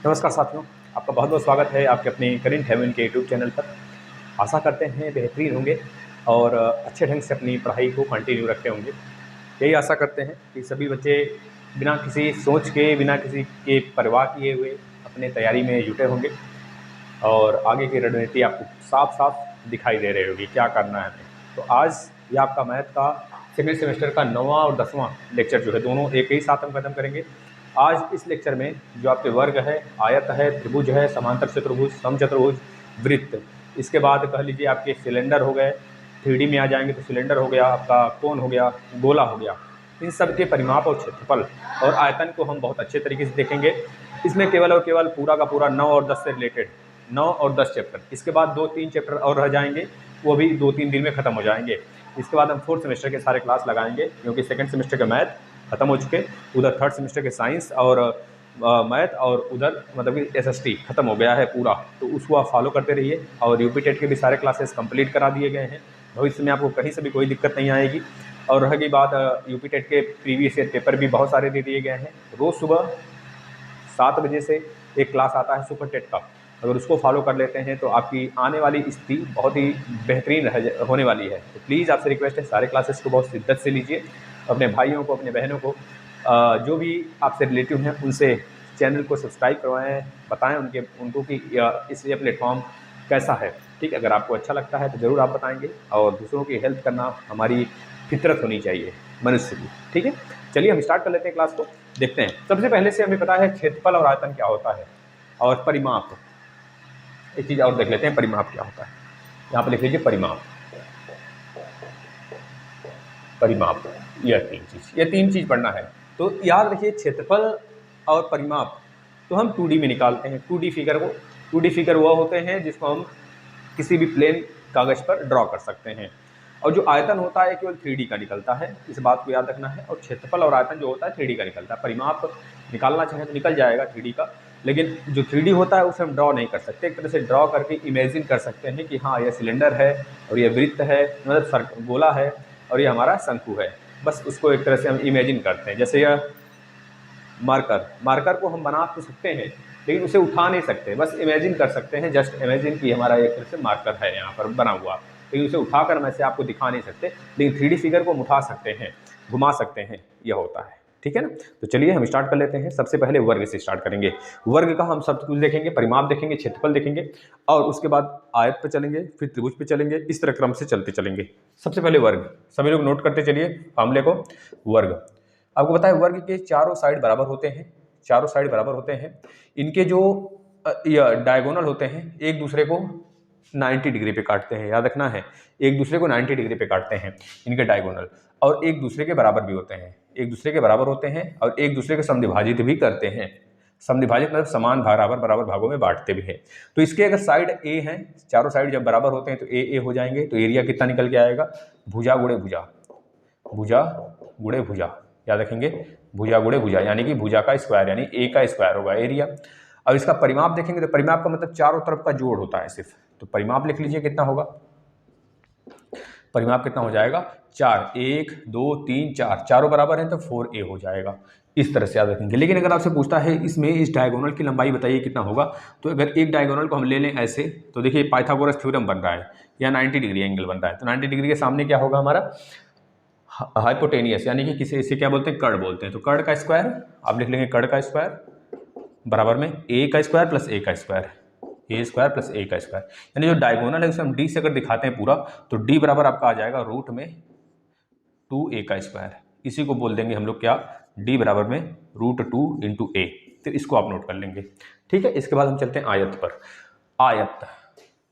नमस्कार साथियों, आपका बहुत बहुत स्वागत है आपके अपने करेंट हेवन के यूट्यूब चैनल पर। आशा करते हैं बेहतरीन होंगे और अच्छे ढंग से अपनी पढ़ाई को कंटिन्यू रखे होंगे। यही आशा करते हैं कि सभी बच्चे बिना किसी सोच के, बिना किसी के परवाह किए हुए अपने तैयारी में जुटे होंगे और आगे की रणनीति आपको साफ साफ दिखाई दे रही होगी क्या करना है हमें। तो आज ये आपका मैथ का सेकेंड सेमेस्टर का 9वां और 10वां लेक्चर जो है दोनों एक ही साथ हम खत्म करेंगे। आज इस लेक्चर में जो आपके वर्ग है, आयत है, त्रिभुज है, समांतर चतुर्भुज, समचतुर्भुज, वृत्त, इसके बाद कह लीजिए आपके सिलेंडर हो गए, 3D में आ जाएंगे तो सिलेंडर हो गया, आपका कोन हो गया, गोला हो गया, इन सब के परिमाप और क्षेत्रफल और आयतन को हम बहुत अच्छे तरीके से देखेंगे। इसमें केवल और केवल पूरा का पूरा 9 और 10 से रिलेटेड 9 और 10 चैप्टर, इसके बाद 2-3 चैप्टर और रह जाएंगे, वो भी 2-3 दिन में ख़त्म हो जाएंगे। इसके बाद हम 4th सेमेस्टर के सारे क्लास लगाएंगे क्योंकि सेकंड सेमेस्टर के मैथ खत्म हो चुके, उधर 3rd सेमेस्टर के साइंस और मैथ और उधर मतलब कि SST खत्म हो गया है पूरा, तो उसको आप फॉलो करते रहिए। और यूपी टेट के भी सारे क्लासेस कंप्लीट करा दिए गए हैं, भविष्य में आपको कहीं से भी कोई दिक्कत नहीं आएगी। और रही बात यूपी टेट के प्रीवियस ईयर पेपर भी बहुत सारे दे दिए गए हैं। रोज़ सुबह 7 बजे से एक क्लास आता है सुपर टेट का, अगर उसको फॉलो कर लेते हैं तो आपकी आने वाली स्थिति बहुत ही बेहतरीन होने वाली है। तो प्लीज़ आपसे रिक्वेस्ट है सारे क्लासेस को बहुत शिद्दत से लीजिए, अपने भाइयों को, अपने बहनों को, जो भी आपसे रिलेटिव हैं उनसे चैनल को सब्सक्राइब करवाएं, बताएं उनको कि इस ये प्लेटफॉर्म कैसा है। ठीक, अगर आपको अच्छा लगता है तो ज़रूर आप बताएंगे और दूसरों की हेल्प करना हमारी फितरत होनी चाहिए मनुष्य की। ठीक है, चलिए हम स्टार्ट कर लेते हैं क्लास को, देखते हैं। सबसे पहले से हमें पता है क्षेत्रफल और आयतन क्या होता है और परिमाप। एक चीज़ और देख लेते हैं, परिमाप क्या होता है। यहाँ पर लिख लीजिए परिमाप। परिमाप ये तीन चीज़ पढ़ना है। तो याद रखिए क्षेत्रफल और परिमाप तो हम 2D में निकालते हैं। 2D फिगर को 2D फिगर वह होते हैं जिसको हम किसी भी प्लेन कागज़ पर ड्रॉ कर सकते हैं। और जो आयतन होता है केवल 3D का निकलता है, इस बात को याद रखना है। और क्षेत्रफल और आयतन जो होता है 3D का निकलता है। परिमाप निकालना चाहें तो निकल जाएगा 3D का, लेकिन जो 3D होता है उसे हम ड्रॉ नहीं कर सकते। एक तरह से ड्रॉ करके इमेजिन कर सकते हैं कि हाँ, यह सिलेंडर है और यह वृत्त है, मतलब गोला है और ये हमारा शंकु है। बस उसको एक तरह से हम इमेजिन करते हैं। जैसे यह मार्कर को हम बना तो सकते हैं लेकिन उसे उठा नहीं सकते, बस इमेजिन कर सकते हैं। जस्ट इमेजिन कि हमारा एक तरह से मार्कर है यहाँ पर बना हुआ, लेकिन उसे उठाकर हम ऐसे आपको दिखा नहीं सकते। लेकिन 3D फिगर को हम उठा सकते हैं, घुमा सकते हैं, यह होता है। ठीक है ना। तो चलिए हम स्टार्ट कर लेते हैं। सबसे पहले वर्ग से स्टार्ट करेंगे। वर्ग का हम सब कुछ देखेंगे, परिमाप देखेंगे, क्षेत्रफल देखेंगे और उसके बाद आयत पे चलेंगे, फिर त्रिभुज पे चलेंगे, इस तरह क्रम से चलते चलेंगे। सबसे पहले वर्ग, सभी लोग नोट करते चलिए फार्मूले को। वर्ग आपको पता है वर्ग के चारों साइड बराबर होते हैं, चारों साइड बराबर होते हैं। इनके जो डायगोनल होते हैं एक दूसरे को 90 डिग्री पे काटते हैं, याद रखना है, एक दूसरे को 90 डिग्री पे काटते हैं इनके डायगोनल, और एक दूसरे के बराबर भी होते हैं, एक दूसरे के बराबर होते हैं और एक दूसरे के समद्विभाजित भी करते हैं। समद्विभाजित मतलब समान बराबर बराबर भागों में बांटते भी हैं। तो इसके अगर साइड ए हैं, चारों साइड जब बराबर होते हैं तो ए हो जाएंगे, तो एरिया कितना निकल के आएगा, भुजा गुणे भुजा, भुजा गुणे भुजा, याद रखेंगे, भुजा गुणे भुजा यानी कि भुजा का स्क्वायर यानी ए का स्क्वायर होगा एरिया। अब इसका परिमाप देखेंगे तो परिमाप का मतलब चारों तरफ का जोड़ होता है सिर्फ, तो परिमाप लिख लीजिए कितना होगा, परिमाप कितना हो जाएगा 4, 1 2 3 4, चारों बराबर हैं तो 4a हो जाएगा। इस तरह से याद रखेंगे। लेकिन अगर आपसे पूछता है इसमें इस डायगोनल की लंबाई बताइए कितना होगा, तो अगर एक डायगोनल को हम ले लें ऐसे, तो देखिए पाइथागोरस थ्योरम बन रहा है या 90 डिग्री एंगल बन रहा है, तो 90 डिग्री के सामने क्या होगा हमारा हाइपोटेनियस, यानी कि किसी इसे क्या बोलते हैं, कर्ण बोलते हैं। तो कर्ण का स्क्वायर आप लिख लेंगे, कर्ण का स्क्वायर बराबर में ए का स्क्वायर प्लस ए का स्क्वायर, ए स्क्वायर प्लस ए का स्क्वायर, यानी जो डायगोनल है उसे हम डी से अगर दिखाते हैं पूरा, तो डी बराबर आपका आ जाएगा रूट में 2a का स्क्वायर। इसी को बोल देंगे हम लोग क्या, डी बराबर में रूट 2 इंटू ए। तो इसको आप नोट कर लेंगे। ठीक है, इसके बाद हम चलते हैं आयत पर। आयत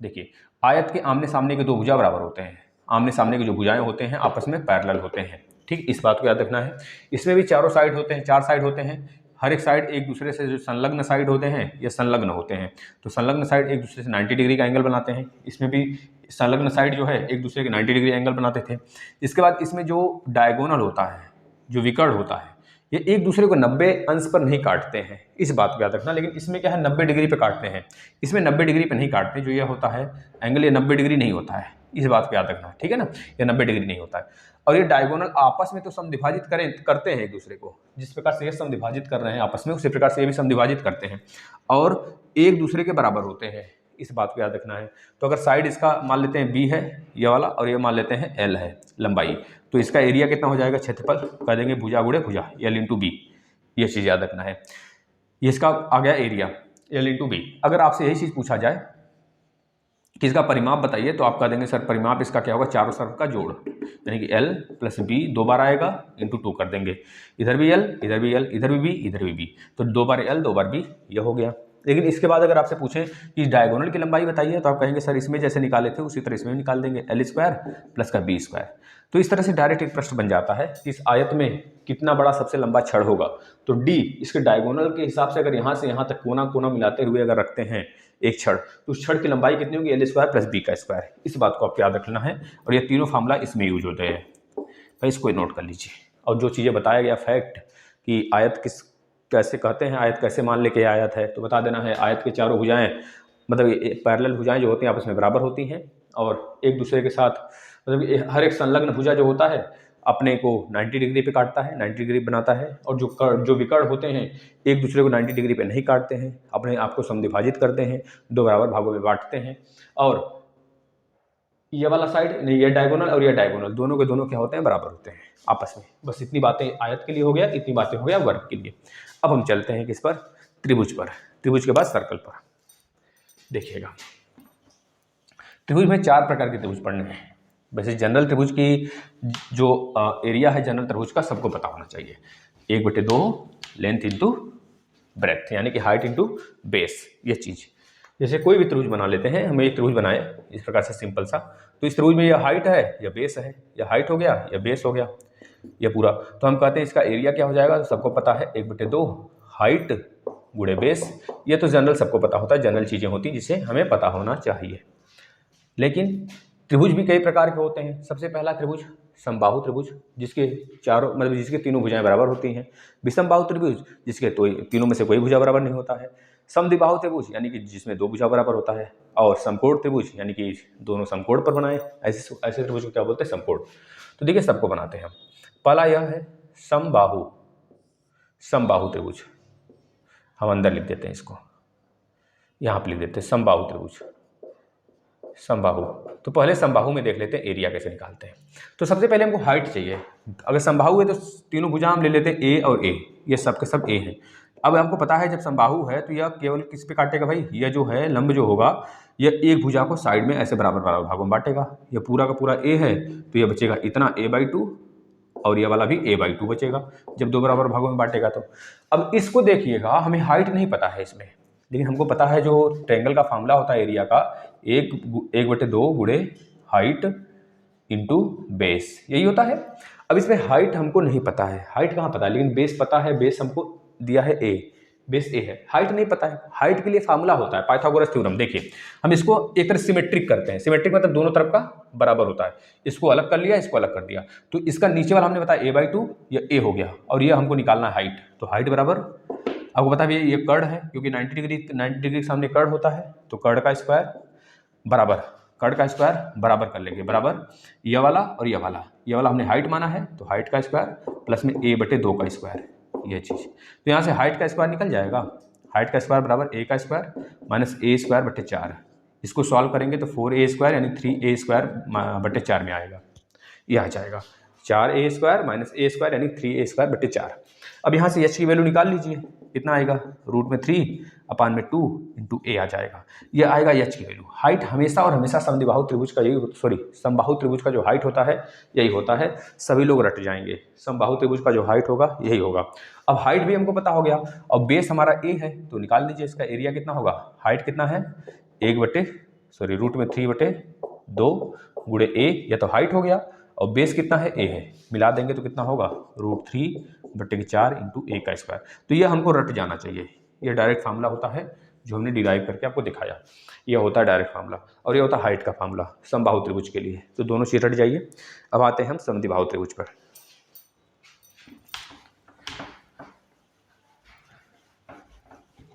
देखिए, आयत के आमने सामने के दो भुजा बराबर होते हैं, आमने सामने के जो भुजाएं होते हैं आपस में पैरेलल होते हैं। ठीक, इस बात को याद रखना है। इसमें भी चारों साइड होते हैं, 4 साइड होते हैं, हर एक साइड एक दूसरे से जो संलग्न साइड होते हैं ये संलग्न होते हैं, तो संलग्न साइड एक दूसरे से 90 डिग्री का एंगल बनाते हैं। इसमें भी संलग्न साइड जो है एक दूसरे के 90 डिग्री एंगल बनाते थे। इसके बाद इसमें जो डायगोनल होता है, जो विकर्ण होता है, ये एक दूसरे को 90 अंश पर नहीं काटते हैं, इस बात को याद रखना। लेकिन इसमें क्या है 90 डिग्री पे काटते हैं, इसमें 90 डिग्री पे नहीं काटते। जो यह होता है एंगल, ये 90 डिग्री नहीं होता है, इस बात को याद रखना, ठीक है ना। ये 90 डिग्री नहीं होता है। और ये डायगोनल आपस में तो समद्विभाजित करते हैं एक दूसरे को, जिस प्रकार से ये समद्विभाजित कर रहे हैं आपस में, उसी प्रकार से ये भी समद्विभाजित करते हैं और एक दूसरे के बराबर होते हैं, इस बात को याद रखना है। तो अगर साइड इसका मान लेते हैं बी है ये वाला, और ये मान लेते हैं एल है लंबाई, तो इसका एरिया कितना हो जाएगा, क्षेत्रफल कह देंगे भुजा गुणे भुजा, एल इंटू बी, ये चीज़ याद रखना है। ये इसका आ गया एरिया एल इंटू बी। अगर आपसे यही चीज़ पूछा जाए कि इसका परिमाप बताइए, तो आप कह देंगे सर परिमाप इसका क्या होगा, चारों तरफ का जोड़, यानी कि एल प्लस बी 2 बार आएगा इंटू 2 कर देंगे, इधर भी एल, इधर भी एल, इधर भी बी, इधर भी बी, तो 2 बार एल 2 बार बी, ये हो गया। लेकिन इसके बाद अगर आपसे पूछें कि डायगोनल की लंबाई बताइए, तो आप कहेंगे सर इसमें जैसे निकाले थे उसी तरह इसमें निकाल देंगे, एल स्क्वायर प्लस का बी स्क्वायर। तो इस तरह से डायरेक्ट एक प्रश्न बन जाता है कि इस आयत में कितना बड़ा सबसे लंबा छड़ होगा। तो डी इसके डायगोनल के हिसाब से अगर यहाँ से यहाँ तक कोना कोना मिलाते हुए अगर रखते हैं एक छड़, तो उस छड़ की लंबाई कितनी होगी, एल स्क्वायर प्लस बी का स्क्वायर। इस बात को आपको याद रखना है, और ये तीनों फार्मूला इसमें यूज होते हैं, तो इसको नोट कर लीजिए। और जो चीज़ें बताया गया फैक्ट कि आयत कैसे कहते हैं, आयत कैसे मान लेके आयत है, तो बता देना है आयत के चारों भुजाएं, मतलब पैरेलल भुजाएं जो होती हैं आपस में बराबर होती हैं और एक दूसरे के साथ, मतलब हर एक संलग्न भुजा जो होता है अपने को 90 डिग्री पे काटता है, 90 डिग्री बनाता है, और जो विकर्ण होते हैं एक दूसरे को 90 डिग्री पे नहीं काटते हैं, अपने आप को समद्विभाजित करते हैं, 2 बराबर भागों में बांटते हैं। और ये वाला साइड नहीं, ये डायगोनल और ये डायगोनल दोनों के दोनों क्या होते हैं, बराबर होते हैं आपस में। बस इतनी बातें आयत के लिए हो गया, इतनी बातें हो गया वर्ग के लिए। अब हम चलते हैं किस पर, त्रिभुज पर। त्रिभुज के बाद सर्कल पर। देखिएगा त्रिभुज में 4 प्रकार के त्रिभुज पढ़ने हैं। वैसे जनरल त्रिभुज की जो एरिया है जनरल त्रिभुज का सबको पता होना चाहिए, 1/2 लेंथ इंटू ब्रेथ, यानी कि हाइट इंटू बेस। ये चीज़ जैसे कोई भी त्रिभुज बना लेते हैं, हमें एक त्रिभुज बनाए इस प्रकार से सिंपल सा, तो इस त्रिभुज में यह हाइट है या बेस है, या हाइट हो गया या बेस हो गया ये पूरा, तो हम कहते हैं इसका एरिया क्या हो जाएगा, तो सबको पता है 1/2 हाइट गुणे बेस। ये तो जनरल सबको पता होता है, जनरल चीज़ें होती जिसे हमें पता होना चाहिए। लेकिन त्रिभुज भी कई प्रकार के होते हैं। सबसे पहला त्रिभुज समबाहु त्रिभुज, जिसके चारों मतलब जिसके तीनों भुजाएं बराबर होती हैं। विषमबाहु त्रिभुज, जिसके तीनों में से कोई भुजा बराबर नहीं होता है। समद्विबाहु त्रिभुज, यानी कि जिसमें 2 भुजा बराबर होता है। और समकोण त्रिभुज, यानी कि दोनों समकोण पर बनाए, ऐसे त्रिभुज को क्या बोलते हैं, समकोण। तो देखिए सबको बनाते हैं हम। पहला यह है समबाहु त्रिभुज, हम अंदर लिख देते हैं इसको, यहाँ पर लिख देते हैं समबाहु त्रिभुज, समबाहु। तो पहले समबाहु में देख लेते हैं एरिया कैसे निकालते हैं। तो सबसे पहले हमको हाइट चाहिए। अगर समबाहु है तो तीनों भुजा हम ले लेते हैं ए और ए, ये सब के सब ए हैं। अब हमको पता है जब समबाहु है तो यह केवल किस पे काटेगा भाई, यह जो है लंब जो होगा यह एक भुजा को साइड में ऐसे बराबर बराबर भागों में बांटेगा। यह पूरा का पूरा ए है तो यह बचेगा इतना a/2, और यह वाला भी a/2 बचेगा जब 2 बराबर भागों में बांटेगा। तो अब इसको देखिएगा, हमें हाइट नहीं पता है इसमें, लेकिन हमको पता है जो ट्रायंगल का फार्मूला होता है एरिया का, 1/2 गुणे हाइट इंटू बेस, यही होता है। अब इसमें हाइट हमको नहीं पता है, हाइट कहाँ पता है, लेकिन बेस पता है। बेस हमको दिया है ए, बेस ए है, हाइट नहीं पता है। हाइट के लिए फार्मूला होता है पाइथागोरस थ्योरम। देखिए हम इसको एक तरह सिमेट्रिक करते हैं, सिमेट्रिक मतलब दोनों तरफ का बराबर होता है। इसको अलग कर लिया, इसको अलग कर दिया, तो इसका नीचे वाला हमने बताया a/2, ये ए हो गया, और ये हमको निकालना है हाइट। तो हाइट बराबर, आपको पता है ये कर्ण है, क्योंकि 90 डिग्री के सामने कर्ण होता है, तो कर्ण का स्क्वायर बराबर, कर्ण का स्क्वायर बराबर कर लेंगे, बराबर ये वाला और ये वाला हमने हाइट माना है, तो हाइट का स्क्वायर प्लस में a/2 का स्क्वायर, ये चीज़। तो यहाँ से हाइट का स्क्वायर निकल जाएगा, हाइट का स्क्वायर बराबर a का स्क्वायर माइनस a²/4। इसको सॉल्व करेंगे तो 4a² यानी 3a²/4 में आएगा, ये आ जाएगा 4a² माइनस a² यानी 3a²/4। अब यहाँ से h की वैल्यू निकाल लीजिए, कितना आएगा, √3/2 इंटू a आ जाएगा, ये आएगा h की वैल्यू। हाइट हमेशा और हमेशा समद्विबाहु त्रिभुज का समबाहु त्रिभुज का जो हाइट होता है यही होता है, सभी लोग रट जाएंगे। समबाहु त्रिभुज का जो हाइट होगा यही होगा। अब हाइट भी हमको पता हो गया, और बेस हमारा a है, तो निकाल लीजिए इसका एरिया कितना होगा। हाइट कितना है, √3/2 गुणे a, यह तो हाइट हो गया, और बेस कितना है, a है, मिला देंगे तो कितना होगा, √3/4 इंटू a का स्क्वायर। तो यह हमको रट जाना चाहिए, यह डायरेक्ट फार्मूला होता है जो हमने डिराइव करके आपको दिखाया, यह होता है डायरेक्ट फार्मूला, और यह होता है हाइट का फार्मूला समबाहु त्रिभुज के लिए। तो दोनों चीज रट जाइए। अब आते हैं हम समद्विबाहु त्रिभुज पर।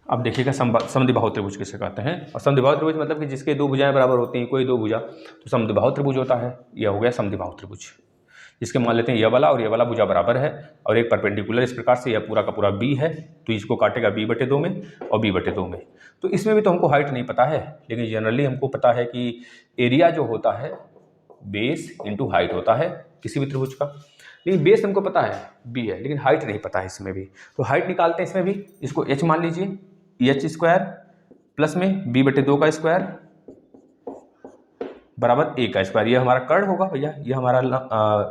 अब देखिएगा समद्विबाहु त्रिभुज किसे कहते हैं। और समद्विबाहु त्रिभुज मतलब कि जिसके दो भुजाएं बराबर होती हैं, कोई दो भुजा, तो समद्विबाहु त्रिभुज होता है। यह हो गया समद्विबाहु त्रिभुज, जिसके मान लेते हैं यह वाला और यह वाला भुजा बराबर है और एक परपेंडिकुलर, इस प्रकार से यह पूरा का पूरा बी है, तो इसको काटेगा b/2 में और b/2 में। तो इसमें भी तो हमको हाइट नहीं पता है, लेकिन जनरली हमको पता है कि एरिया जो होता है बेस इंटू हाइट होता है किसी भी त्रिभुज का। लेकिन बेस हमको पता है b है, लेकिन हाइट नहीं पता है इसमें भी। तो हाइट निकालते हैं इसमें भी। इसको h मान लीजिए, h² प्लस में b/2 का स्क्वायर बराबर a का स्क्वायर। ये हमारा कर्ण होगा भैया, ये हमारा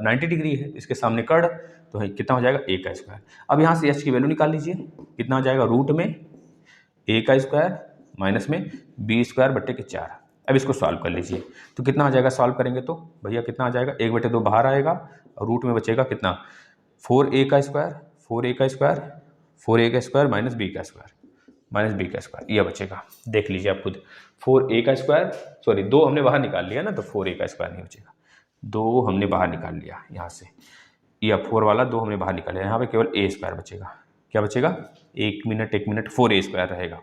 90 डिग्री है, इसके सामने कर्ण, तो है कितना हो जाएगा a का स्क्वायर। अब यहाँ से h की वैल्यू निकाल लीजिए, कितना हो जाएगा रूट में a का स्क्वायर माइनस में b²/4। अब इसको सॉल्व कर लीजिए, तो कितना आ जाएगा सॉल्व करेंगे तो भैया कितना आ जाएगा, 1/2 बाहर आएगा और रूट में बचेगा कितना 4a का स्क्वायर, 4a का स्क्वायर, 4a का स्क्वायर माइनस b का स्क्वायर, यह बचेगा। देख लीजिए आप खुद, 4a का स्क्वायर, सॉरी 2 हमने बाहर निकाल लिया ना, तो 4a का स्क्वायर नहीं बचेगा, 2 हमने बाहर निकाल लिया यहाँ से, या 4 वाला 2 हमने बाहर निकाल लिया, यहाँ पे केवल a स्क्वायर बचेगा। क्या बचेगा, 1 मिनट 4a स्क्वायर रहेगा,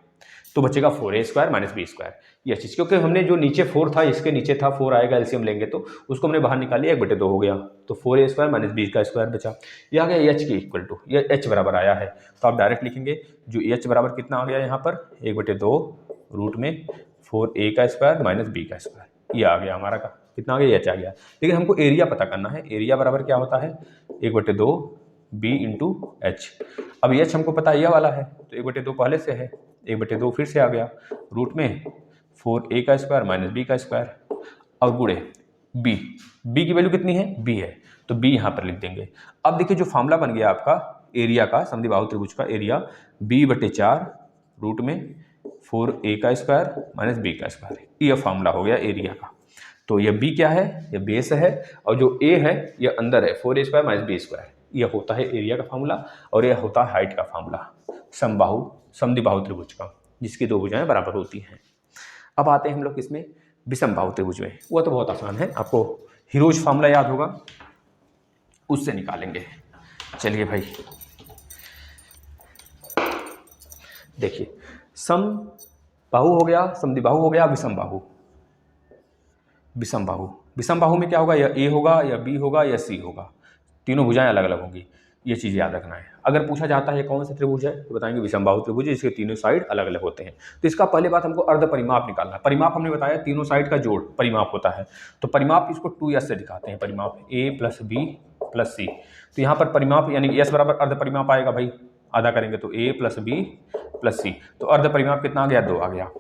तो बचेगा 4a square minus b square. यह चीज़, क्योंकि हमने जो नीचे 4 था, इसके नीचे था 4 आएगा, एलसीएम लेंगे तो उसको हमने बाहर निकाल लिया, 1/2 हो गया, तो 4a स्क्वायर माइनस b का स्क्वायर बचा। यह आ गया h की इक्वल टू, यह h बराबर आया है, तो आप डायरेक्ट लिखेंगे जो h बराबर कितना आ गया यहाँ पर 1/2 रूट में 4a का स्क्वायर माइनस b का स्क्वायर, यह आ गया हमारा का कितना आ गया, h आ गया। लेकिन हमको एरिया पता करना है, एरिया बराबर क्या होता है 1/2 b इंटू एच। अब h हमको पता यह वाला है, तो 1/2 पहले से है, 1/2 फिर से आ गया रूट में 4a का स्क्वायर माइनस b का स्क्वायर और गुणे b की वैल्यू कितनी है, b है, तो b यहाँ पर लिख देंगे। अब देखिए जो फार्मूला बन गया आपका एरिया का, समद्विबाहु त्रिभुज का एरिया b/4 रूट में 4a का स्क्वायर माइनस b का स्क्वायर, यह फार्मूला हो गया एरिया का। तो यह b क्या है, यह बेस है, और जो a है यह अंदर है, 4a square minus b square, यह होता है एरिया का फार्मूला, और यह होता है हाइट का फार्मूला समद्विबाहु त्रिभुज का, जिसकी दो भुजाएं बराबर होती हैं। अब आते हैं हम लोग इसमें विषमबाहु त्रिभुज में। वह तो बहुत आसान है, आपको हीरोज फार्मूला याद होगा, उससे निकालेंगे। चलिए भाई देखिए, समबाहु हो गया, समद्विबाहु हो गया, विषमबाहु में क्या होगा, या a होगा या b होगा या c होगा, तीनों भुजाएं अलग अलग होंगी। ये चीज़ याद रखना है। अगर पूछा जाता है कौन सा त्रिभुज है, तो बताएंगे विषमबाहु त्रिभुज है, इसके तीनों साइड अलग अलग होते हैं। तो इसका पहले बात हमको अर्ध परिमाप निकालना है। परिमाप हमने बताया तीनों साइड का जोड़ परिमाप होता है, तो परिमाप इसको 2s से दिखाते हैं, परिमाप a plus b plus c। तो यहाँ पर परिमाप यानी s बराबर अर्ध परिमाप आएगा भाई, आधा करेंगे तो a plus b plus c, तो अर्ध परिमाप कितना आ गया, 2 आ गया।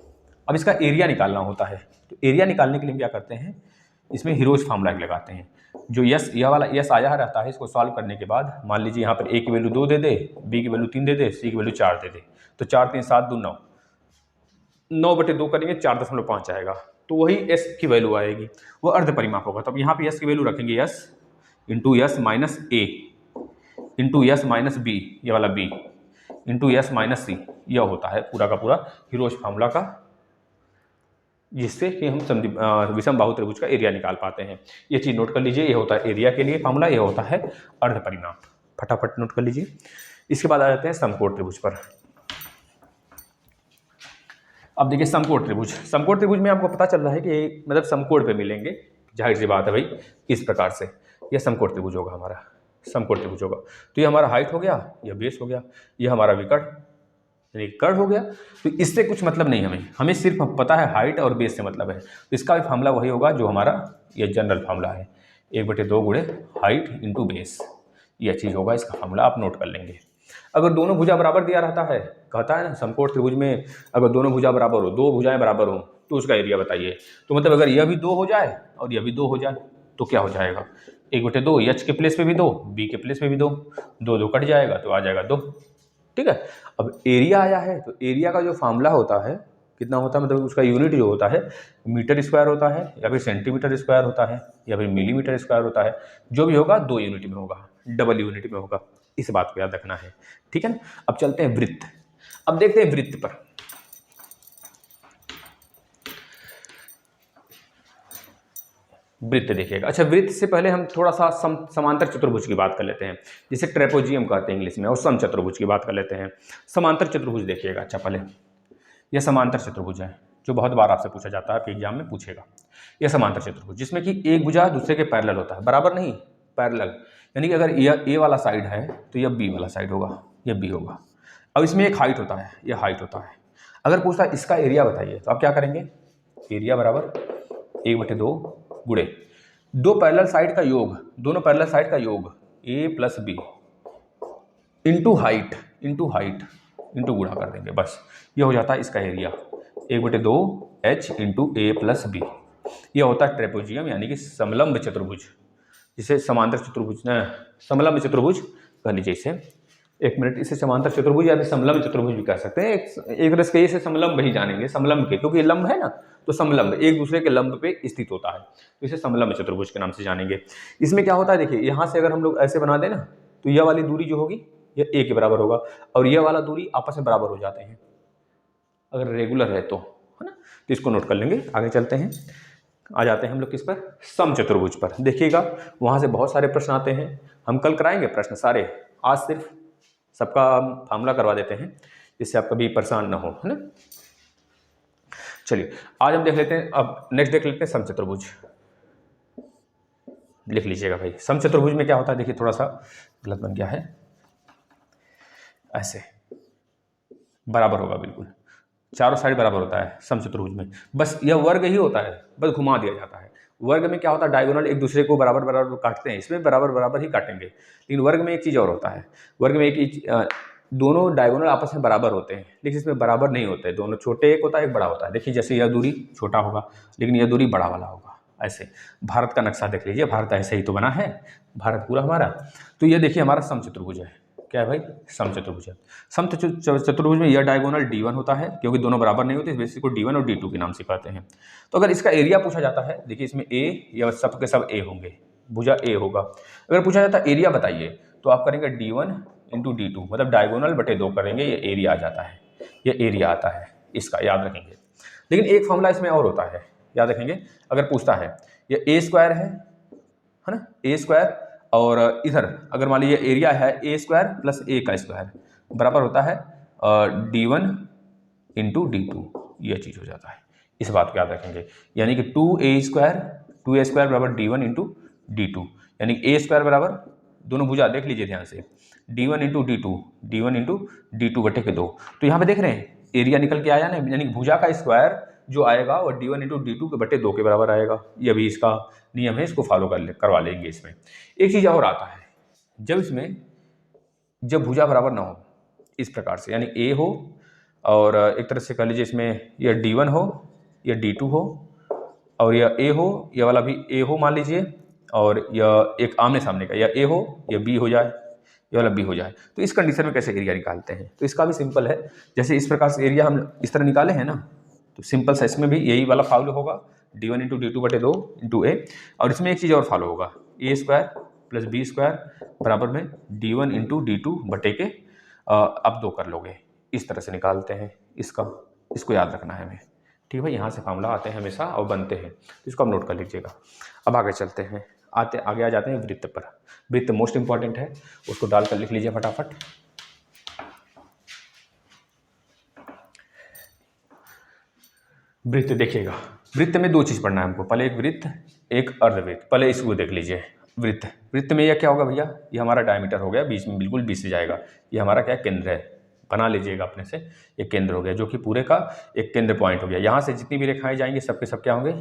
अब इसका एरिया निकालना होता है, तो एरिया निकालने के लिए हम क्या करते हैं, इसमें हीरोज फार्मूला लगाते हैं। जो यस, यह वाला यस आया रहता है, इसको सॉल्व करने के बाद मान लीजिए यहाँ पर a की वैल्यू 2 दे दे, b की वैल्यू 3 दे दे, c की वैल्यू 4 दे दे, तो 4 3 7 2 9, 9/2 करेंगे 4.5 आएगा, तो वही s की वैल्यू आएगी, वो अर्ध परिमाप होगा। तो अब यहाँ पे s की वैल्यू रखेंगे, s into yes minus a into yes minus b, ये वाला b into yes minus c, यह होता है पूरा का पूरा हीरोज फार्मूला का, जिससे कि हम विषमबाहु त्रिभुज का एरिया निकाल पाते हैं। ये चीज़ नोट कर लीजिए, ये होता है एरिया के लिए फार्मूला, ये होता है अर्ध परिमाप, फटाफट नोट कर लीजिए। इसके बाद आ जाते हैं समकोण त्रिभुज पर। अब देखिए समकोण त्रिभुज में आपको पता चल रहा है कि मतलब समकोण पे मिलेंगे, जाहिर सी बात है भाई, इस प्रकार से यह समकोण त्रिभुज होगा हमारा, समकोण त्रिभुज होगा। तो ये हमारा हाइट हो गया, यह बेस हो गया, यह हमारा विकर्ण यानी कर्ण हो गया। तो इससे कुछ मतलब नहीं, हमें सिर्फ पता है हाइट और बेस से मतलब है। तो इसका भी फार्मूला वही होगा जो हमारा ये जनरल फार्मूला है, 1/2 गुणे हाइट इंटू बेस, यह चीज़ होगा, इसका फार्मूला आप नोट कर लेंगे। अगर दोनों भुजा बराबर दिया रहता है, कहता है ना समकोण त्रिभुज में अगर दोनों भुजा बराबर हो, दो भुजाएं बराबर हो, तो उसका एरिया बताइए। तो मतलब अगर यह भी 2 हो जाए और यह भी 2 हो जाए, तो क्या हो जाएगा, 1/2, h के प्लेस पे भी 2, b के प्लेस पे भी 2, 2 कट जाएगा तो आ जाएगा 2, ठीक है। अब एरिया आया है, तो एरिया का जो फार्मूला होता है कितना होता है, मतलब उसका यूनिट जो होता है मीटर स्क्वायर होता है, या फिर सेंटीमीटर स्क्वायर होता है, या फिर मिलीमीटर स्क्वायर होता है, जो भी होगा 2 यूनिट में होगा, डबल यूनिट में होगा, इस बात को याद रखना है, ठीक है ना। अब चलते हैं वृत्त। अब देखते हैं वृत्त पर। वृत्त देखिएगा। अच्छा, वृत्त से पहले हम थोड़ा सा समांतर चतुर्भुज की बात कर लेते हैं, जिसे ट्रेपोजियम कहते हैं इंग्लिश में, और सम चतुर्भुज की बात कर लेते हैं। समांतर चतुर्भुज देखिएगा। अच्छा, पहले यह समांतर चतुर्भुज है, जो बहुत बार आपसे पूछा जाता है, आपके एग्जाम में पूछेगा। यह समांतर चतुर्भुज जिसमें कि एक भुजा दूसरे के पैरेलल होता है, बराबर नहीं, पैरेलल, यानी कि अगर यह ए वाला साइड है तो यह बी वाला साइड होगा, यह बी होगा। अब इसमें एक हाइट होता है, यह हाइट होता है। अगर पूछता है इसका एरिया बताइए, तो आप क्या करेंगे, एरिया बराबर 1/2 गुणे दो पैरेलल साइड का योग, दोनों पैरेलल साइड का योग a plus b into height into गुणा कर देंगे, बस ये हो जाता है इसका area 1/2 h into a plus b. यह होता है ट्रेपोजियम, यानी कि समलंब चतुर्भुज, जिसे समांतर चतुर्भुज समलंब चतुर्भुज कह लीजिए इसे। एक मिनट, इसे समांतर चतुर्भुज या फिर समलंब चतुर्भुज भी कह सकते हैं। एक तरह से इसे समलंब ही जानेंगे, समलंब के, क्योंकि ये लंब है ना, तो समलंब एक दूसरे के लंब पे स्थित होता है, तो इसे समलंब चतुर्भुज के नाम से जानेंगे। इसमें क्या होता है, देखिए यहाँ से अगर हम लोग ऐसे बना दें ना, तो यह वाली दूरी जो होगी यह ए के बराबर होगा, और यह वाला दूरी आपस में बराबर हो जाते हैं अगर रेगुलर है तो, है ना। तो इसको नोट कर लेंगे। आगे चलते हैं, आ जाते हैं हम लोग किस पर, सम चतुर्भुज पर। देखिएगा वहाँ से बहुत सारे प्रश्न आते हैं, हम कल कराएंगे प्रश्न सारे, आज सिर्फ सबका फार्मूला करवा देते हैं, जिससे आप कभी परेशान ना हो, है ना। चलिए आज हम देख लेते हैं, अब नेक्स्ट देख लेते हैं सम चतुर्भुज। लिख लीजिएगा भाई, सम चतुर्भुज में क्या होता है, देखिए थोड़ा सा गलत बन गया है, ऐसे बराबर होगा, बिल्कुल चारों साइड बराबर होता है सम चतुर्भुज में, बस यह वर्ग ही होता है, बस घुमा दिया जाता है। वर्ग में क्या होता है, डायगोनल एक दूसरे को बराबर बराबर काटते हैं, इसमें बराबर बराबर ही काटेंगे। लेकिन वर्ग में एक चीज़ और होता है, वर्ग में एक दोनों डायगोनल आपस में बराबर होते हैं, लेकिन इसमें बराबर नहीं होते, दोनों छोटे, एक होता है एक बड़ा होता है। देखिए जैसे यह दूरी छोटा होगा, लेकिन यह दूरी बड़ा वाला होगा, ऐसे। भारत का नक्शा देख लीजिए, भारत ऐसे ही तो बना है, भारत पूरा हमारा। तो ये देखिए हमारा सम चतुर्भुज है, क्या है भाई, सम चतुर्भुज है। सम चतुर्भुज में यह डायगोनल D1 होता है, क्योंकि दोनों बराबर नहीं होते, इस वजह से इसको D1 और D2 के नाम से कहते हैं। तो अगर इसका एरिया पूछा जाता है, देखिए इसमें ए या सब के सब ए होंगे, भुजा ए होगा। अगर पूछा जाता है एरिया बताइए, तो आप करेंगे D1 इंटू D2, मतलब डायगोनल बटे 2 करेंगे, ये एरिया आ जाता है, ये एरिया आता है, इसका याद रखेंगे। लेकिन एक फॉर्मूला इसमें और होता है, याद रखेंगे। अगर पूछता है ये ए स्क्वायर है ना, ए स्क्वायर, और इधर अगर मान लीजिए एरिया है ए स्क्वायर प्लस ए का स्क्वायर बराबर होता है D1 इंटू D2, यह चीज़ हो जाता है। इस बात को याद रखेंगे, यानी कि 2a स्क्वायर बराबर D1 इंटू D2, यानी ए स्क्वायर बराबर, दोनों भुजा देख लीजिए ध्यान से, D1 इंटू D2 बटे के 2। तो यहाँ पे देख रहे हैं एरिया निकल के आया ना, यानी भुजा का स्क्वायर जो आएगा वो D1 इंटू D2 के बटे 2 के बराबर आएगा। ये भी इसका नियम है, इसको फॉलो करवा लेंगे। इसमें एक चीज़ और आता है, जब भुजा बराबर ना हो, इस प्रकार से, यानी ए हो और एक तरह से कह लीजिए इसमें यह D1 हो, यह D2 हो, और यह ए हो, यह वाला भी ए हो मान लीजिए, और यह एक आमने सामने का, यह ए हो, यह बी हो जाए, ये वाला बी हो जाए। तो इस कंडीशन में कैसे एरिया निकालते हैं, तो इसका भी सिंपल है। जैसे इस प्रकार से एरिया हम इस तरह निकाले हैं ना, तो सिंपल सा इसमें भी यही वाला फॉलो होगा, D1 इंटू D2 बटे 2 इंटू ए, और इसमें एक चीज़ और फॉलो होगा, ए स्क्वायर प्लस बी स्क्वायर बराबर में D1 इंटू D2 बटे के अब 2 कर लोगे, इस तरह से निकालते हैं इसको याद रखना है हमें, ठीक है भाई। यहाँ से फार्मूला आते हैं हमेशा और बनते हैं, तो इसको आप नोट कर लीजिएगा। अब आगे चलते हैं, आगे आ जाते हैं वृत्त पर। वृत्त मोस्ट इंपॉर्टेंट है, उसको डालकर लिख लीजिए फटाफट। वृत्त देखिएगा, वृत्त में 2 चीज़ पढ़ना है हमको, पहले एक वृत्त एक अर्धवृत्त। पहले इसको देख लीजिए, वृत्त में यह क्या होगा भैया, ये हमारा डायमीटर हो गया, बीच में बिल्कुल बीच से जाएगा, ये हमारा क्या केंद्र है, बना लीजिएगा अपने से, एक केंद्र हो गया, जो कि पूरे का एक केंद्र पॉइंट हो गया। यहाँ से जितनी भी रेखाएं जाएंगी सबके सब क्या होंगे,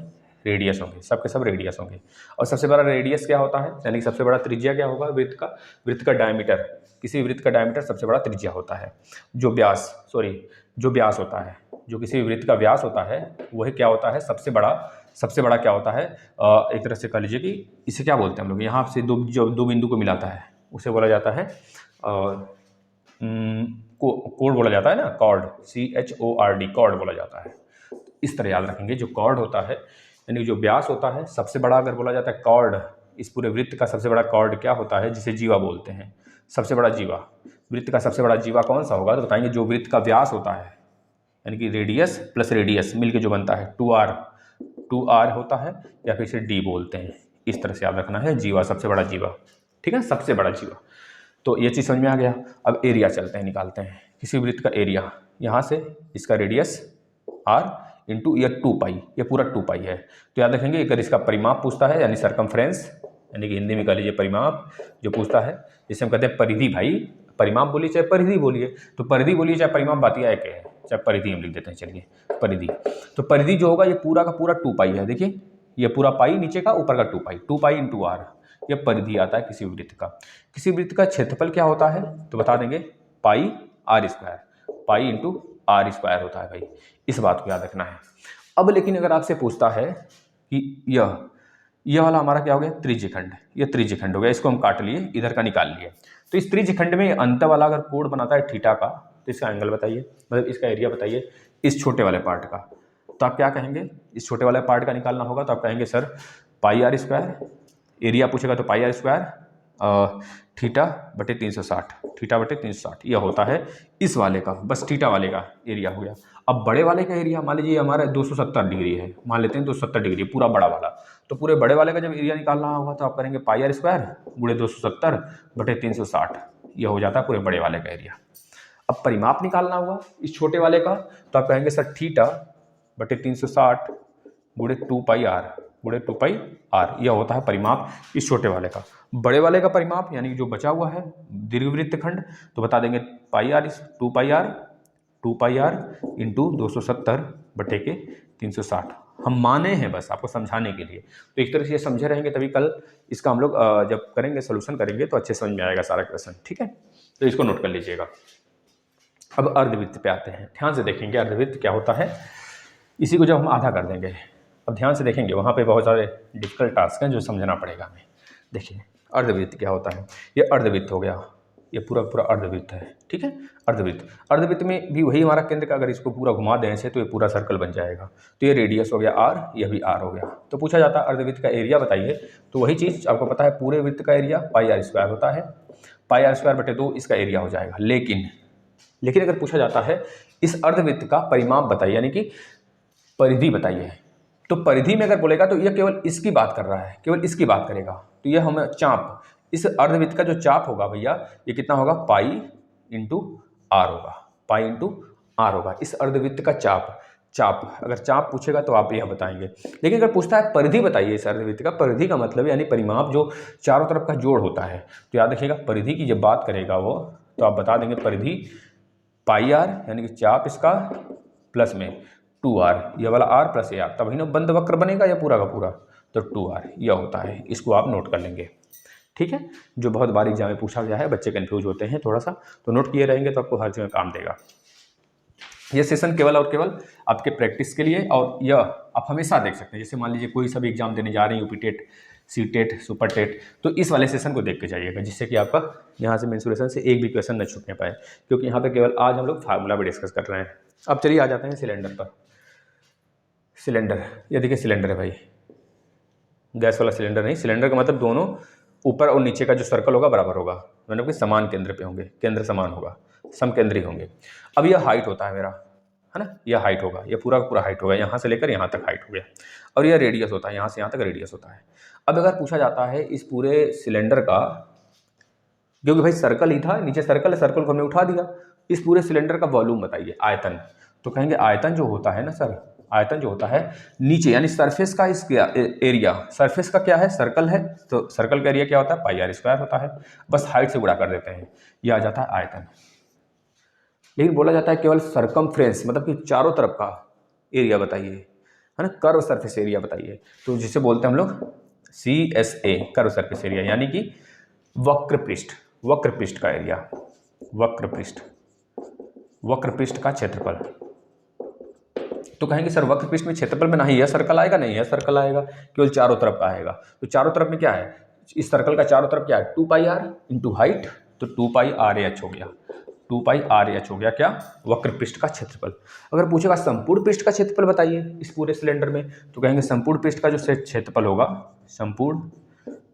रेडियस होंगे, सबके सब रेडियस होंगे। और सबसे बड़ा रेडियस क्या होता है, यानी सबसे बड़ा त्रिज्या क्या होगा वृत्त का डायमीटर, किसी वृत्त का डायमीटर सबसे बड़ा त्रिज्या होता है। जो व्यास होता है, जो किसी वृत्त का व्यास होता है, वही क्या होता है, सबसे बड़ा क्या होता है, एक तरह से कह लीजिए कि इसे क्या बोलते हैं हम लोग, यहाँ से दो बिंदु को मिलाता है, उसे बोला जाता है कोड बोला जाता है ना, कॉर्ड, CHORD, कॉर्ड बोला जाता है। इस तरह याद रखेंगे, जो कॉर्ड होता है, यानी जो व्यास होता है, सबसे बड़ा अगर बोला जाता है कॉर्ड, इस पूरे वृत्त का सबसे बड़ा कॉर्ड क्या होता है, जिसे जीवा बोलते हैं, सबसे बड़ा जीवा। वृत्त का सबसे बड़ा जीवा कौन सा होगा, तो बताएंगे जो वृत्त का व्यास होता है, यानी कि रेडियस प्लस रेडियस मिलके जो बनता है 2r होता है, या फिर इसे d बोलते हैं। इस तरह से याद रखना है, जीवा सबसे बड़ा जीवा, ठीक है, सबसे बड़ा जीवा। तो ये चीज़ समझ में आ गया। अब एरिया चलते हैं, निकालते हैं किसी वृत्त का एरिया। यहाँ से इसका रेडियस r इंटू यह 2 पाई, ये पूरा 2 पाई है। तो याद रखेंगे अगर इसका परिमाप पूछता है, यानी सरकमफ्रेंस, यानी कि हिंदी में कह लीजिए परिमाप जो पूछता है, जिसे हम कहते हैं परिधि। भाई परिमाप बोलिए चाहे परिधि बोलिए, तो परिधि बोलिए चाहे परिमाप, बात यह एक है, चाहे परिधि हम लिख देते हैं। चलिए परिधि, तो परिधि जो होगा ये पूरा का पूरा 2 पाई है। देखिए ये पूरा पाई नीचे का, ऊपर का 2 पाई इंटू r, ये परिधि आता है किसी वृत्त का। किसी वृत्त का क्षेत्रफल क्या होता है तो बता देंगे पाई r square, pi into r square होता है भाई, इस बात को याद रखना है। अब लेकिन अगर आपसे पूछता है कि यह वाला हमारा क्या हो गया, त्रिज्यखंड, यह त्रिज्यखंड हो गया, इसको हम काट लिए, इधर का निकाल लिए। तो इस त्रिज्यखंड में अंत वाला अगर कोण बनाता है थीटा का, तो इसका एंगल बताइए, मतलब इसका एरिया बताइए इस छोटे वाले पार्ट का। तो आप क्या कहेंगे, इस छोटे वाले पार्ट का निकालना होगा तो आप कहेंगे सर पाई r स्क्वायर, एरिया पूछेगा तो पाई r स्क्वायर थीटा बटे 360, थीटा बटे 360 यह होता है इस वाले का, बस थीटा वाले का एरिया हो गया। अब बड़े वाले का एरिया मान लीजिए हमारा 270 डिग्री है, मान लेते हैं 270 डिग्री पूरा बड़ा वाला, तो पूरे बड़े वाले का जब एरिया निकालना होगा तो आप करेंगे पाई r स्क्वायर गुणे 270 बटे 360, यह हो जाता है पूरे बड़े वाले का एरिया। अब परिमाप निकालना होगा इस छोटे वाले का, तो आप कहेंगे सर थीटा बटे 360 गुणे 2 पाई r गुणे 2 पाई r, यह होता है परिमाप इस छोटे वाले का। बड़े वाले का परिमाप यानी जो बचा हुआ है दीर्घवृत्त खंड, तो बता देंगे पाई r 2 पाई r इंटू 270 बटे के 360। हम माने हैं बस आपको समझाने के लिए, तो एक तरह से ये समझे रहेंगे तभी कल इसका हम लोग जब करेंगे सोल्यूशन करेंगे तो अच्छे समझ में आएगा सारा क्वेश्चन, ठीक है। तो इसको नोट कर लीजिएगा। अब अर्धवृत्त पे आते हैं, ध्यान से देखेंगे अर्धवृत्त क्या होता है। इसी को जब हम आधा कर देंगे, अब ध्यान से देखेंगे, वहाँ पे बहुत सारे डिफिकल्ट टास्क हैं जो समझना पड़ेगा हमें। देखिए अर्धवृत्त क्या होता है, ये अर्धवृत्त हो गया, ये पूरा पूरा अर्धवृत्त है, ठीक है। अर्धवृत्त में भी वही हमारा केंद्र का, अगर इसको पूरा घुमा दें ऐसे तो ये पूरा सर्कल बन जाएगा। तो ये रेडियस हो गया r, यह भी r हो गया। तो पूछा जाता है अर्धवृत्त का एरिया बताइए, तो वही चीज़ आपको पता है पूरे वृत्त का एरिया पाई r स्क्वायर होता है, पाई r स्क्वायर बटे 2 इसका एरिया हो जाएगा। लेकिन अगर पूछा जाता है इस अर्धवृत्त का परिमाप बताइए, यानी कि परिधि बताइए, तो परिधि में अगर बोलेगा तो यह केवल इसकी बात कर रहा है, केवल इसकी बात करेगा। तो यह हमें चाप, इस अर्धवृत्त का जो चाप होगा भैया ये कितना होगा, पाई इंटू आर होगा, पाई इंटू आर होगा इस अर्धवृत्त का चाप। अगर चाप पूछेगा तो आप यह बताएंगे। लेकिन अगर पूछता है परिधि बताइए इस अर्धवृत्त का, परिधि का मतलब यानी परिमाप जो चारों तरफ का जोड़ होता है, तो याद रखिएगा परिधि की जब बात करेगा वो, तो आप बता देंगे परिधि पाई आर यानी कि चाप इसका प्लस में 2r, यह वाला r प्लस आर, तभी ना बंद वक्र बनेगा या पूरा का पूरा, तो 2r यह होता है। इसको आप नोट कर लेंगे, ठीक है। जो बहुत बार एग्जाम में पूछा गया है, बच्चे कंफ्यूज होते हैं थोड़ा सा, तो नोट किए रहेंगे तो आपको हर जगह काम देगा। यह सेशन केवल और केवल आपके प्रैक्टिस के लिए, और यह आप हमेशा देख सकते हैं। जैसे मान लीजिए कोई सा भी एग्जाम देने जा रहे हैं, UP TET, C TET, super TET, तो इस वाले सेशन को देख के जाइएगा, जिससे कि आपका यहाँ से मेंसुरेशन से एक भी क्वेश्चन न छूटने पाए, क्योंकि यहाँ पे केवल आज हम लोग फार्मूला भी डिस्कस कर रहे हैं। अब चलिए आ जाते हैं सिलेंडर पर। सिलेंडर, ये देखिए सिलेंडर है भाई, गैस वाला सिलेंडर नहीं। सिलेंडर का मतलब दोनों ऊपर और नीचे का जो सर्कल होगा बराबर होगा, मतलब कि समान केंद्र पे होंगे, केंद्र समान होगा, समकेंद्री होंगे। अब यह हाइट होता है मेरा, है ना, यह हाइट होगा, यह पूरा पूरा हाइट होगा, यहाँ से लेकर यहाँ तक हाइट हो गया। और यह रेडियस होता है, यहाँ से यहाँ तक रेडियस होता है। अब अगर पूछा जाता है इस पूरे सिलेंडर का, क्योंकि भाई सर्कल ही था, नीचे सर्कल है, सर्कल को हमने उठा दिया, इस पूरे सिलेंडर का वॉल्यूम बताइए, आयतन। तो कहेंगे आयतन जो होता है ना सर, आयतन जो होता है नीचे यानी सरफेस का इसका एरिया, सरफेस का क्या है, सर्कल है, तो सर्कल का एरिया क्या होता है, पाई आर स्क्वायर होता है। बस हाइट से गुणा कर देते हैं, यह आ जाता है आयतन। लेकिन बोला जाता है केवल सरकमफ्रेंस, मतलब कि चारों तरफ का एरिया बताइए, है ना, कर्व सरफेस एरिया बताइए, तो जिसे बोलते हैं हम लोग CSA, कर्व सरफेस एरिया, यानी कि वक्र पृष्ठ का एरिया, वक्र पृष्ठ का क्षेत्रफल। तो कहेंगे सर वक्र पृष्ठ में क्षेत्रफल में नहीं है सर्कल आएगा, नहीं है सर्कल आएगा, केवल चारों तरफ का आएगा। तो चारों तरफ में क्या है, इस सर्कल का चारों तरफ क्या है, 2 पाई आर इंटू हाइट, तो 2 पाई आर एच हो गया, 2 पाई आर एच हो गया क्या, वक्र पृष्ठ का क्षेत्रफल। अगर पूछेगा संपूर्ण पृष्ठ का क्षेत्रफल बताइए इस पूरे सिलेंडर में, तो कहेंगे संपूर्ण पृष्ठ का जो क्षेत्रफल होगा, संपूर्ण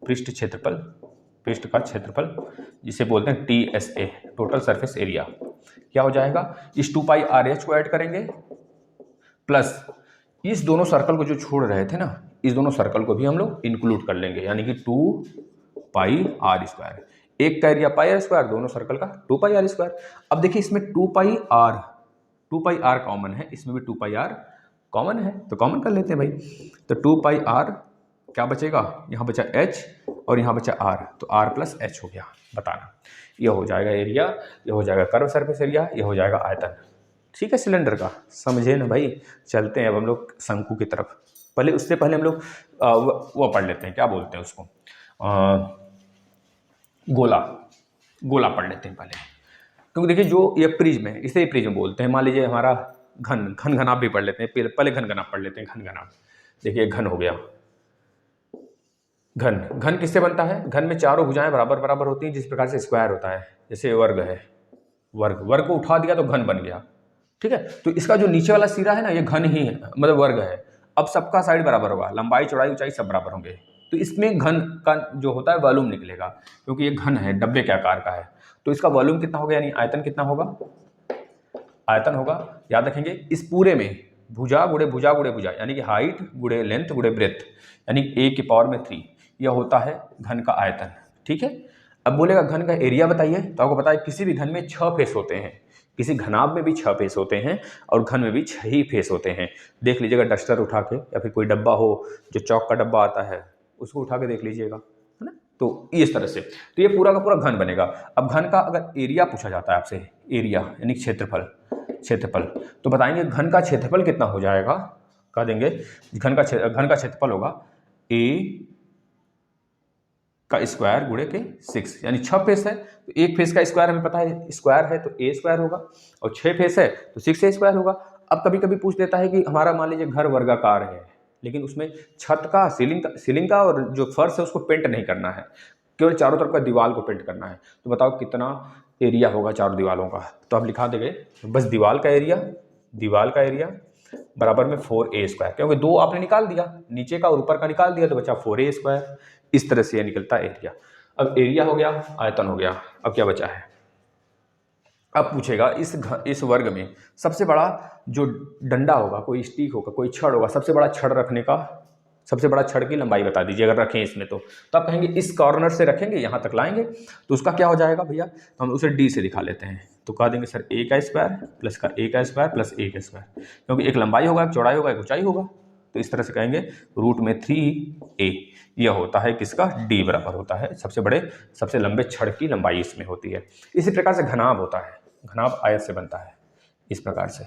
पृष्ठ क्षेत्रफल, पृष्ठ का क्षेत्रफल, जिसे बोलते हैं TSA, टोटल सरफेस एरिया, क्या हो जाएगा, इस 2 पाई आर एच को ऐड करेंगे प्लस इस दोनों सर्कल को जो छोड़ रहे थे ना, इस दोनों सर्कल को भी हम लोग इंक्लूड कर लेंगे, यानी कि 2 पाई आर स्क्वायर। एक का एरिया पाई आर स्क्वायर, दोनों सर्कल का 2 पाई आर स्क्वायर। अब देखिए इसमें 2 पाई आर कॉमन है, इसमें भी 2 पाई आर कॉमन है, तो कॉमन कर लेते हैं भाई। तो 2 पाई आर क्या बचेगा, यहाँ बचा h और यहाँ बचा r, तो r प्लस h हो गया। बताना, यह हो जाएगा एरिया, यह हो जाएगा कर्व सरफेस एरिया, यह हो जाएगा आयतन। ठीक है सिलेंडर का, समझे ना भाई। चलते हैं अब हम लोग शंकु की तरफ। पहले उससे पहले हम लोग वो पढ़ लेते हैं, क्या बोलते हैं उसको, गोला पढ़ लेते हैं पहले। क्योंकि देखिए जो ये प्रिज्म है, इसे प्रिज्म बोलते हैं। मान लीजिए हमारा घन घनाभ भी पढ़ लेते हैं, पहले घन घनाभ पढ़ लेते हैं। घन घनाभ, देखिए घन हो गया। घन किससे बनता है, घन में चारों भुजाएं बराबर बराबर होती हैं, जिस प्रकार से स्क्वायर होता है। जैसे वर्ग है, वर्ग को उठा दिया तो घन बन गया। ठीक है, तो इसका जो नीचे वाला सिरा है ना, ये घन ही है, मतलब वर्ग है। अब सबका साइड बराबर होगा, लंबाई चौड़ाई ऊंचाई सब बराबर होंगे, तो इसमें घन का जो होता है वॉल्यूम निकलेगा, क्योंकि ये घन है, डब्बे के आकार का है। तो इसका वॉल्यूम कितना होगा, यानी आयतन कितना होगा, आयतन होगा, याद रखेंगे। इस पूरे में भुजा गुणे भुजा गुणे भुजा, यानी कि हाइट गुणे लेंथ गुणे ब्रेथ, यानी a की पावर में 3, यह होता है घन का आयतन। ठीक है, अब बोलेगा घन का एरिया बताइए, तो आपको पता है किसी भी घन में 6 फेस होते हैं, किसी घनाभ में भी 6 फेस होते हैं और घन में भी 6 ही फेस होते हैं। देख लीजिएगा डस्टर उठा के, या फिर कोई डब्बा हो जो चौक का डब्बा आता है, उसको उठा के देख लीजिएगा, है ना। तो इस तरह से तो ये पूरा का पूरा घन बनेगा। अब घन का अगर एरिया पूछा जाता है आपसे, एरिया यानी क्षेत्रफल, तो बताएंगे घन का क्षेत्रफल कितना हो जाएगा, कह देंगे घन का क्षेत्रफल होगा a का स्क्वायर गुणे के 6, यानी 6 फेस है तो एक फेस का स्क्वायर हमें पता है स्क्वायर है तो a स्क्वायर होगा, और 6 फेस है तो 6a स्क्वायर होगा। अब कभी कभी पूछ देता है कि हमारा मान लीजिए घर वर्गाकार है, लेकिन उसमें छत का सीलिंग का और जो फर्श है उसको पेंट नहीं करना है, केवल चारों तरफ का दीवार को पेंट करना है, तो बताओ कितना एरिया होगा चारों दीवारों का। तो आप लिखा देंगे बस दीवार का एरिया बराबर में 4a स्क्वायर, क्योंकि 2 आपने निकाल दिया, नीचे का और ऊपर का निकाल दिया, तो बचा 4a स्क्वायर। इस तरह से यह निकलता एरिया। अब एरिया हो गया, आयतन हो गया, अब क्या बचा है, अब पूछेगा इस वर्ग में सबसे बड़ा जो डंडा होगा, कोई स्टिक होगा, कोई छड़ होगा, सबसे बड़ा छड़ की लंबाई बता दीजिए अगर रखें इसमें। तो आप कहेंगे इस कॉर्नर से रखेंगे यहाँ तक लाएंगे, तो उसका क्या हो जाएगा भैया, तो हम उसे डी से दिखा लेते हैं। तो कह देंगे सर a का स्क्वायर प्लस का a का स्क्वायर प्लस a का स्क्वायर, क्योंकि एक लंबाई होगा, एक चौड़ाई होगा, एक ऊंचाई होगा, तो इस तरह से कहेंगे रूट में 3a। यह होता है किसका, d बराबर होता है सबसे लंबे छड़ की लंबाई इसमें होती है। इसी प्रकार से घनाभ होता है, घनाभ आयत से बनता है, इस प्रकार से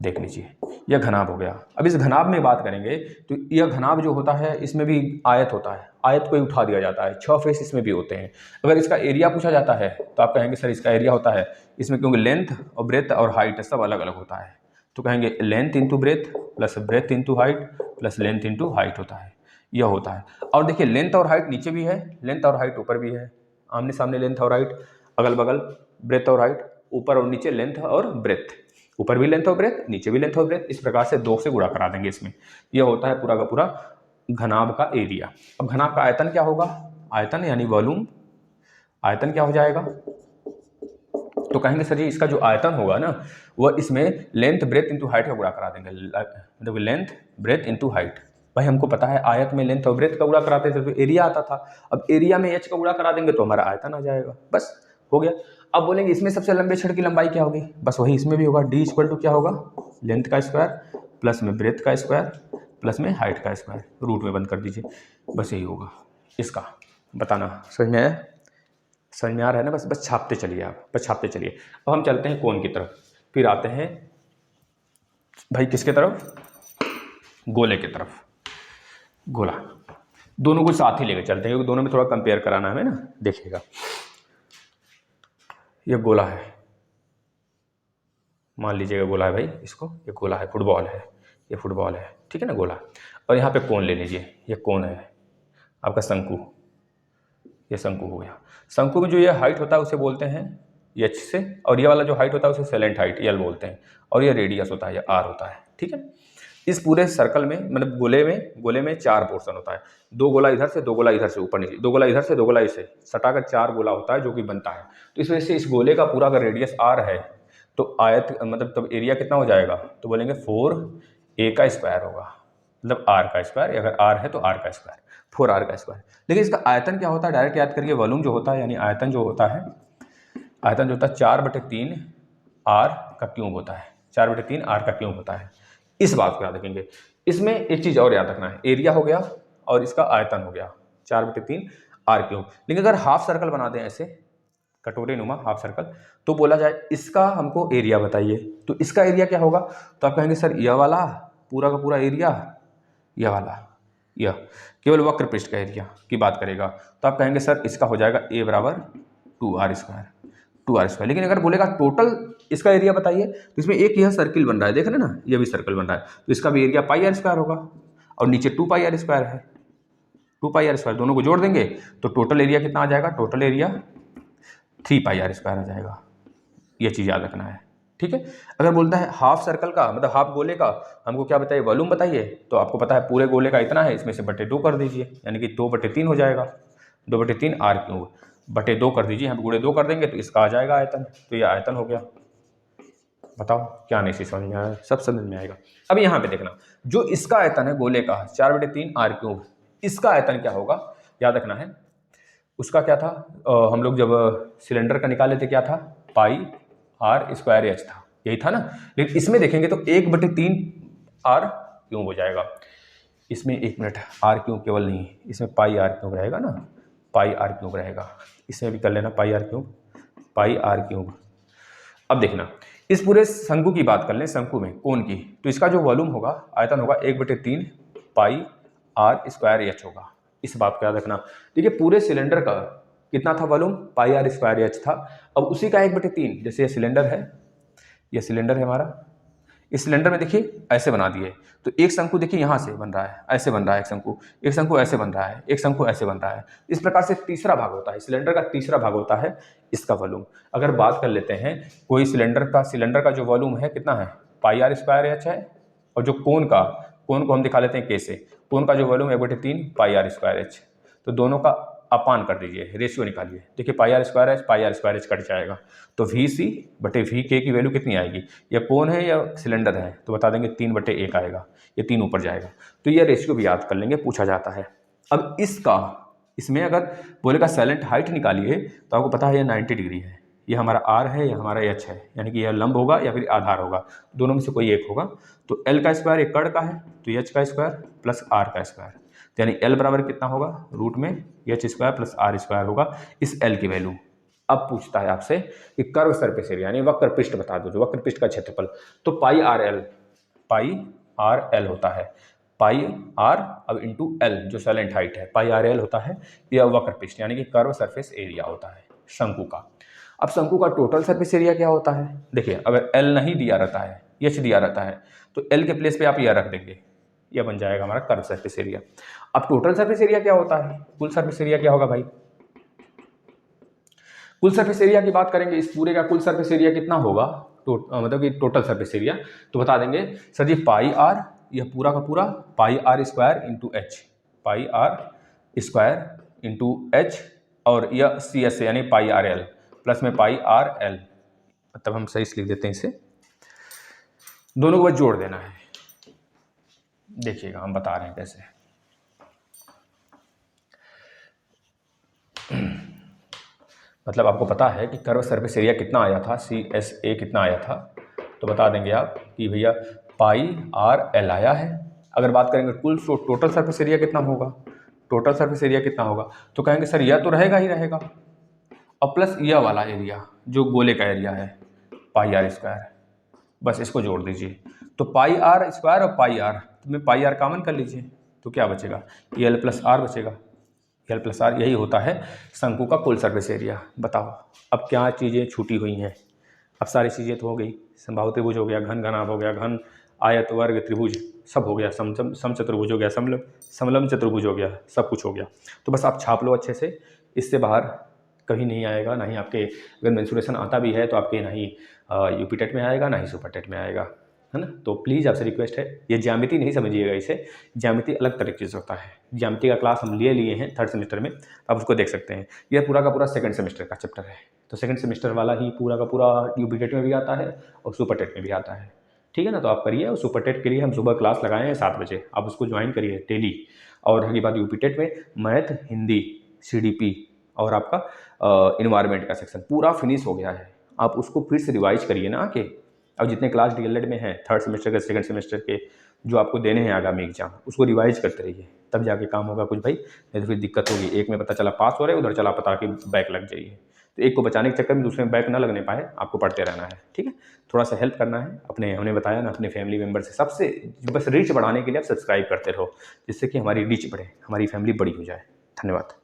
देख लीजिए, यह घनाभ हो गया। अब इस घनाभ में बात करेंगे तो यह घनाभ जो होता है इसमें भी आयत होता है, आयत को ही उठा दिया जाता है, 6 फेस इसमें भी होते हैं। अगर इसका एरिया पूछा जाता है तो आप कहेंगे सर इसका एरिया होता है इसमें, क्योंकि लेंथ और ब्रेथ और हाइट सब अलग अलग होता है, तो कहेंगे length into breadth plus breadth into height plus length into height होता है, यह होता है। और देखिए लेंथ और हाइट नीचे भी है, लेंथ और हाइट ऊपर भी है, आमने सामने लेंथ और हाइट, अगल बगल ब्रेथ और हाइट, ऊपर और नीचे लेंथ और ब्रेथ, ऊपर भी लेंथ और ब्रेथ, नीचे भी लेंथ और ब्रेथ, इस प्रकार से 2 से गुणा करा देंगे इसमें। यह होता है पूरा का पूरा घनाभ का एरिया। अब घनाभ का आयतन क्या होगा, आयतन यानी वॉल्यूम, आयतन क्या हो जाएगा, तो कहेंगे सर जी इसका जो आयतन होगा ना वह इसमें लेंथ ब्रेथ इंटू हाइट का गुणा करा देंगे, मतलब लेंथ ब्रेथ इंटू हाइट। भाई हमको पता है आयत में लेंथ और ब्रेथ का गुणा कराते थे तो एरिया आता था, अब एरिया में h का गुणा करा देंगे तो हमारा आयतन आ जाएगा, बस हो गया। अब बोलेंगे इसमें सबसे लंबे छड़ की लंबाई क्या होगी, बस वही इसमें भी होगा, d इक्वल टू क्या होगा, लेंथ का स्क्वायर प्लस में ब्रेथ का स्क्वायर प्लस में हाइट का स्क्वायर, रूट में बंद कर दीजिए, बस यही होगा इसका। बताना समझ में आ रहा है ना, बस छापते चलिए आप, बस छापते चलिए। अब हम चलते हैं कोण की तरफ, फिर आते हैं भाई किसके तरफ, गोले की तरफ। गोला दोनों को साथ ही लेकर चलते हैं, क्योंकि दोनों में थोड़ा कंपेयर कराना है हमें ना। देखिएगा ये गोला है, मान लीजिएगा गोला है भाई, इसको ये गोला है, फुटबॉल है, ये फुटबॉल है, ठीक है ना गोला। और यहाँ पे कोण ले लीजिए, ये कोण है आपका शंकु, ये शंकु हो गया। शंकु में जो ये हाइट होता है उसे बोलते हैं एच से, और ये वाला जो हाइट होता है उसे सेलेंट हाइट एल बोलते हैं, और ये रेडियस होता है, ये आर होता है, ठीक है। इस पूरे सर्कल में मतलब गोले में 4 पोर्शन होता है, 2 गोला इधर से, 2 गोला इधर से, ऊपर नीचे 2 गोला इधर से, 2 गोला इसे सटाकर 4 गोला होता है जो कि बनता है। तो इस वजह से इस गोले का पूरा अगर रेडियस आर है तो आयत मतलब तब एरिया कितना हो जाएगा, तो बोलेंगे 4a का स्क्वायर होगा, मतलब r का स्क्वायर, अगर r है तो r का स्क्वायर, 4r का स्क्वायर। लेकिन इसका आयतन क्या होता है, डायरेक्ट याद करिए, वॉल्यूम जो होता है यानी आयतन जो होता है 4/3 r का क्यूब होता है, 4/3 r का क्यूब होता है। इस बात को याद रखेंगे। इसमें एक चीज़ और याद रखना है, एरिया हो गया और इसका आयतन हो गया 4/3 r क्यूब। लेकिन अगर हाफ सर्कल बना दें ऐसे कटोरे नुमा हाफ सर्कल, तो बोला जाए इसका हमको एरिया बताइए, तो इसका एरिया क्या होगा, तो आप कहेंगे सर यह वाला पूरा का पूरा एरिया, यह वाला, यह केवल वक्र पृष्ठ का एरिया की बात करेगा, तो आप कहेंगे सर इसका हो जाएगा a बराबर 2r स्क्वायर। लेकिन अगर बोलेगा टोटल इसका एरिया बताइए, तो इसमें एक यह सर्किल बन रहा है, देख रहे ना, यह भी सर्कल बन रहा है, तो इसका भी एरिया पाई आर स्क्वायर होगा, और नीचे 2πr स्क्वायर है, 2πr स्क्वायर, दोनों को जोड़ देंगे तो टोटल एरिया कितना आ जाएगा, टोटल एरिया 3πr स्क्वायर आ जाएगा। ये चीज़ याद रखना है, ठीक है। अगर बोलता है हाफ सर्कल का मतलब हाफ गोले का हमको क्या बताइए, वॉल्यूम बताइए, तो आपको पता है पूरे गोले का इतना है, इसमें से बटे 2 कर दीजिए, यानी कि 2/3 हो जाएगा, 2/3 r क्यूब बटे 2 कर दीजिए, हम गुणे 2 कर देंगे तो इसका आ जाएगा आयतन, तो ये आयतन हो गया। बताओ क्या नहीं समझ में आया, सब समझ में आएगा। अब यहाँ पे देखना, जो इसका आयतन है गोले का 4/3 r क्यूब, इसका आयतन क्या होगा याद रखना है। उसका क्या था, हम लोग जब सिलेंडर का निकाले थे क्या था, पाई r स्क्वायर एच था, यही था ना। लेकिन इसमें देखेंगे तो 1/3 r क्यूब हो जाएगा। इसमें 1 मिनट, r क्यूब केवल नहीं, इसमें पाई r क्यूब रहेगा ना, पाई r क्यूब रहेगा, इसमें भी कर लेना पाई r क्यूब। अब देखना, इस पूरे शंकु की बात कर लें, शंकु में कोण की, तो इसका जो वॉल्यूम होगा, आयतन होगा 1/3 पाई r स्क्वायर एच होगा। इस बात को याद रखना। देखिए पूरे सिलेंडर का कितना था वॉल्यूम, पाई r स्क्वायर एच था। अब उसी का 1/3, जैसे ये सिलेंडर है, ये सिलेंडर है हमारा, इस सिलेंडर में देखिए ऐसे बना दिए, तो एक शंकु देखिए यहाँ से बन रहा है, ऐसे बन रहा है एक शंकु ऐसे बन रहा है, एक शंकु ऐसे बन रहा है। इस प्रकार से तीसरा भाग होता है, सिलेंडर का तीसरा भाग होता है इसका वॉल्यूम। अगर बात कर लेते हैं कोई सिलेंडर का जो वॉल्यूम है कितना है, पाई r स्क्वायर एच है, और जो कोण को हम दिखा लेते हैं कैसे, कोण का जो वॉल्यूम 1/3 पाई r स्क्वायर एच, तो दोनों का अपान कर दीजिए, रेशियो निकालिए। देखिए पाई r स्क्वायर एच कट जाएगा, तो VC/VK की वैल्यू कितनी आएगी, या कोण है या सिलेंडर है, तो बता देंगे 3/1 आएगा, ये 3 ऊपर जाएगा। तो ये रेशियो भी याद कर लेंगे, पूछा जाता है। अब इसमें अगर बोलेगा साइलेंट हाइट निकालिए, तो आपको पता है ये 90 डिग्री है, ये हमारा R है, ये हमारा H है, यानी कि यह लंब होगा या फिर आधार होगा, दोनों में से कोई एक होगा। तो L का स्क्वायर एक कर्ण का है, तो H का स्क्वायर प्लस R का स्क्वायर, यानी L बराबर कितना होगा, रूट में H square plus R square होगा, इस L की वैल्यू। अब पूछता है आपसे कि कर्व सरफेस एरिया यानी वक्र पृष्ठ बता दो, जो वक्र पृष्ठ का क्षेत्रफल, तो पाई आर एल होता है, पाई आर अब इंटू एल जो साइलेंट हाइट है, पाई आर एल होता है, यह वक्र पृष्ठ यानी कि कर्व सरफेस एरिया होता है शंकु का। अब शंकु का टोटल सरफेस एरिया क्या होता है, देखिए अगर एल नहीं दिया रहता है, एच दिया रहता है, तो एल के प्लेस पे आप यह रख देंगे, यह बन जाएगा हमारा कर्व सरफेस एरिया। अब टोटल सरफेस एरिया क्या होता है, कुल सरफेस एरिया क्या होगा भाई, कुल सरफेस एरिया की बात करेंगे, इस पूरे का कुल सरफेस एरिया कितना होगा, मतलब कि टोटल सरफेस एरिया, तो बता देंगे सर जी पाई आर, यह पूरा का पूरा pi r square into h, pi r square into h, और यह सी एस यानी पाई आर एल प्लस में पाई आर एल, मतलब हम सही से लिख देते हैं इसे, दोनों को बस जोड़ देना है। देखिएगा हम बता रहे हैं कैसे। मतलब आपको पता है कि कर्व सरफेस एरिया कितना आया था, CSA कितना आया था, तो बता देंगे आप कि भैया पाई आर एल आया है। अगर बात करेंगे कुल टोटल सरफेस एरिया कितना होगा, टोटल सरफेस एरिया कितना होगा, तो कहेंगे सर यह तो रहेगा ही रहेगा, और प्लस यह वाला एरिया जो गोले का एरिया है पाई आर स्क्वायर, बस इसको जोड़ दीजिए। तो पाई आर स्क्वायर और पाई आर, तो में पाई आर कॉमन कर लीजिए, तो क्या बचेगा, एल प्लस आर बचेगा, एल प्लस आर, यही होता है शंकु का कुल सरफेस एरिया। बताओ अब क्या चीज़ें छूटी हुई हैं, अब सारी चीज़ें तो हो गई, समबाहु त्रिभुज हो गया, घन घनाभ हो गया, घन आयत वर्ग त्रिभुज सब हो गया, सम चतुर्भुज हो गया, समलम चतुर्भुज हो गया, सब कुछ हो गया। तो बस आप छाप लो अच्छे से, इससे बाहर कहीं नहीं आएगा, ना ही आपके अगर मेंसुरेशन आता भी है तो आपके ना ही यूपी टेट में आएगा, ना ही सुपर टेट में आएगा। है ना। तो प्लीज़ आपसे रिक्वेस्ट है, ये ज्यामिति नहीं समझिएगा इसे, ज्यामिति अलग तरीके से होता है। ज्यामिति का क्लास हम लिए हैं 3rd सेमेस्टर में, आप उसको देख सकते हैं। यह पूरा का पूरा 2nd सेमेस्टर का चैप्टर है, तो 2nd सेमेस्टर वाला ही पूरा का पूरा यूपी टेट में भी आता है और सुपर टेट में भी आता है, ठीक है ना। तो आप करिए, और सुपर टेट के लिए हम सुबह क्लास लगाए हैं 7 बजे, आप उसको ज्वाइन करिए डेली। और रही बात यूपी टेट में, मैथ, हिंदी, CDP और आपका इन्वायरमेंट का सेक्शन पूरा फिनिश हो गया है, आप उसको फिर से रिवाइज करिए ना आके। अब जितने क्लास DLED में हैं 3rd सेमेस्टर के, 2nd सेमेस्टर के जो आपको देने हैं आगामी एग्जाम, उसको रिवाइज करते रहिए, तब जाके काम होगा कुछ भाई, नहीं तो फिर दिक्कत होगी। एक में पता चला पास हो रहे, उधर चला पता कि बैक लग जाइए। तो एक को बचाने के चक्कर में दूसरे में बैक ना लगने पाए, आपको पढ़ते रहना है, ठीक है। थोड़ा सा हेल्प करना है अपने, हमने बताया ना, अपने फैमिली मेम्बर से, सबसे बस रीच बढ़ाने के लिए आप सब्सक्राइब करते रहो, जिससे कि हमारी रीच बढ़े, हमारी फैमिली बड़ी हो जाए। धन्यवाद।